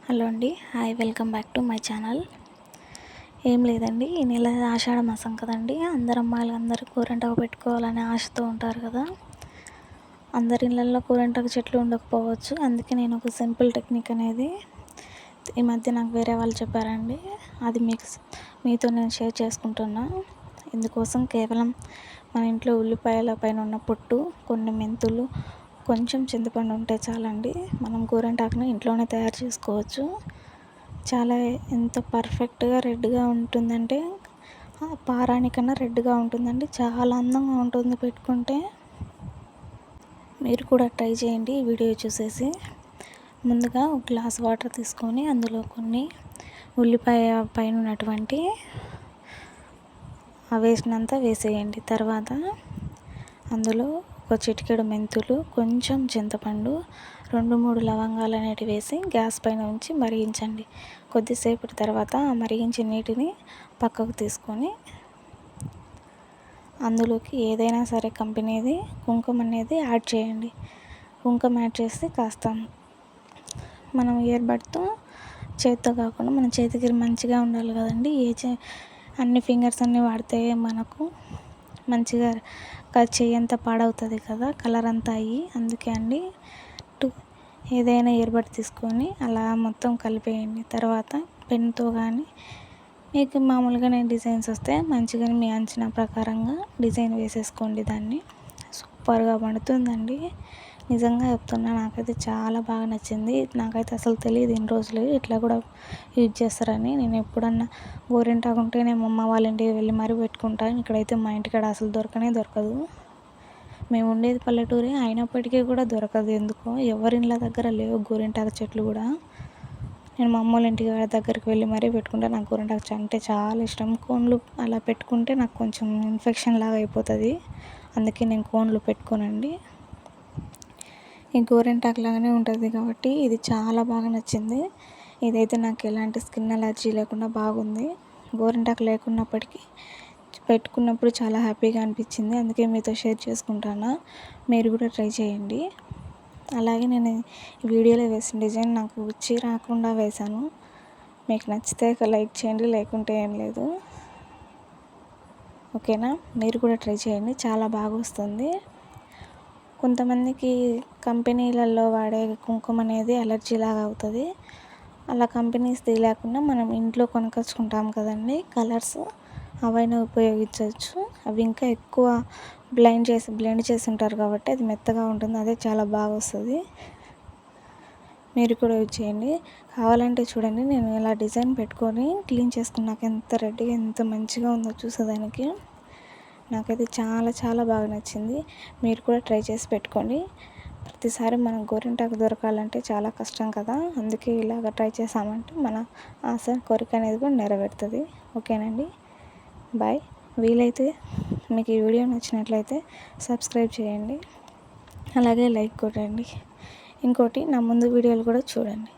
Hello అండి. Hi, welcome back to my channel. ఏం లేదండి, ఈ నెల ఆషాఢ మాసం కదండి. అందరు అమ్మాయిలు అందరూ కూరంటాకు పెట్టుకోవాలనే ఆశతో ఉంటారు కదా. అందరి ఇళ్ళల్లో కూరంటాకు చెట్లు ఉండకపోవచ్చు. అందుకే నేను ఒక సింపుల్ టెక్నిక్ అనేది ఈ మధ్య నాకు వేరే వాళ్ళు చెప్పారండి. అది మీతో నేను షేర్ చేసుకుంటున్నా. ఇందుకోసం కేవలం మన ఇంట్లో ఉల్లిపాయల పైన ఉన్న పొట్టు, కొన్ని మెంతులు, కొంచెం చింతపండు ఉంటే చాలండి. మనం గోరింటాకుని ఇంట్లోనే తయారు చేసుకోవచ్చు. చాలా ఎంత పర్ఫెక్ట్గా రెడ్గా ఉంటుందంటే పారానికన్నా రెడ్గా ఉంటుందండి. చాలా అందంగా ఉంటుంది పెట్టుకుంటే. మీరు కూడా ట్రై చేయండి ఈ వీడియో చూసేసి. ముందుగా ఒక గ్లాస్ వాటర్ తీసుకొని అందులో కొన్ని ఉల్లిపాయ పైన ఉన్నటువంటి ఆ వేసినంత వేసేయండి. తర్వాత అందులో ఒక చిటికెడు మెంతులు, కొంచెం చింతపండు, 2-3 లవంగాలు అనేటివి వేసి గ్యాస్ పైన ఉంచి మరిగించండి. కొద్దిసేపటి తర్వాత ఆ మరిగించిన నీటిని పక్కకు తీసుకొని అందులోకి ఏదైనా సరే కంపెనీది కుంకుమ అనేది యాడ్ చేయండి. కుంకుమ యాడ్ చేస్తే కాస్త మనం ఇయర్బడ్తో చేతితో కాకుండా మన చేతికి మంచిగా ఉండాలి కదండి. అన్ని ఫింగర్స్ అన్నీ వాడితే మనకు మంచిగా చెయ్యి అంతా పాడవుతుంది కదా, కలర్ అంతా అయ్యి. అందుకే అండి ఏదైనా ఇయర్బడ్ తీసుకొని అలా మొత్తం కలిపేయండి. తర్వాత పెన్తో కానీ మీకు మామూలుగానే డిజైన్స్ వస్తే మంచిగా మీ అంచనా ప్రకారంగా డిజైన్ వేసేసుకోండి. దాన్ని సూపర్గా పడుతుందండి. నిజంగా చెప్తున్నా, నాకైతే చాలా బాగా నచ్చింది. నాకైతే అసలు తెలియదు ఇన్ని రోజులు ఇట్లా కూడా యూజ్ చేస్తారని. నేను ఎప్పుడన్నా గోరింటాకు ఉంటే నేను అమ్మ వాళ్ళ ఇంటికి వెళ్ళి మరీ పెట్టుకుంటాను. ఇక్కడైతే మా ఇంటికాడ అసలు దొరకదు. మేము ఉండేది పల్లెటూరే, అయినప్పటికీ కూడా దొరకదు. ఎందుకో ఎవరి ఇళ్ళ దగ్గర లేవు గోరింటాకు చెట్లు కూడా. నేను మా అమ్మ వాళ్ళ ఇంటికి దగ్గరికి వెళ్ళి మరీ పెట్టుకుంటాను. నాకు గోరింటాకు అంటే చాలా ఇష్టం. కోన్లు అలా పెట్టుకుంటే నాకు కొంచెం ఇన్ఫెక్షన్ లాగా అయిపోతుంది. అందుకే నేను కోన్లు పెట్టుకోనండి. ఈ గోరింటాకు లాగానే ఉంటుంది కాబట్టి ఇది చాలా బాగా నచ్చింది. ఇదైతే నాకు ఎలాంటి స్కిన్ అలర్జీ లేకుండా బాగుంది. గోరింటాకు లేకున్నప్పటికీ పెట్టుకున్నప్పుడు చాలా హ్యాపీగా అనిపించింది. అందుకే మీతో షేర్ చేసుకుంటాను. మీరు కూడా ట్రై చేయండి. అలాగే నేను ఈ వీడియోలో వేసిన డిజైన్ నాకు వచ్చి రాకుండా వేశాను. మీకు నచ్చితే లైక్ చేయండి, లేకుంటే ఏం లేదు. ఓకేనా, మీరు కూడా ట్రై చేయండి, చాలా బాగా వస్తుంది. కొంతమందికి కంపెనీలలో వాడే కుంకుమ అనేది అలర్జీ లాగా అవుతుంది. అలా కంపెనీస్ది లేకుండా మనం ఇంట్లో కొనుక్కొచ్చుకుంటాం కదండి కలర్స్, అవైనా ఉపయోగించవచ్చు. అవి ఇంకా ఎక్కువ బ్లెండ్ చేసి ఉంటారు కాబట్టి అది మెత్తగా ఉంటుంది. అదే చాలా బాగా వస్తుంది. మీరు కూడా యూజ్ చేయండి. కావాలంటే చూడండి, నేను ఇలా డిజైన్ పెట్టుకొని క్లీన్ చేసుకున్నాక ఎంత రెడ్గా ఎంత మంచిగా ఉందో చూసేదానికి. నాకైతే చాలా చాలా బాగా నచ్చింది. మీరు కూడా ట్రై చేసి పెట్టుకోండి. ప్రతిసారి మనం గోరింటాకు దొరకాలంటే చాలా కష్టం కదా. అందుకే ఇలాగ ట్రై చేసామంటే మన ఆశ కోరిక అనేది కూడా నెరవేరుతుంది. ఓకేనండి, బాయ్. వీలైతే మీకు ఈ వీడియో నచ్చినట్లయితే సబ్స్క్రైబ్ చేయండి, అలాగే లైక్ కొట్టండి. ఇంకోటి, నా ముందు వీడియోలు కూడా చూడండి.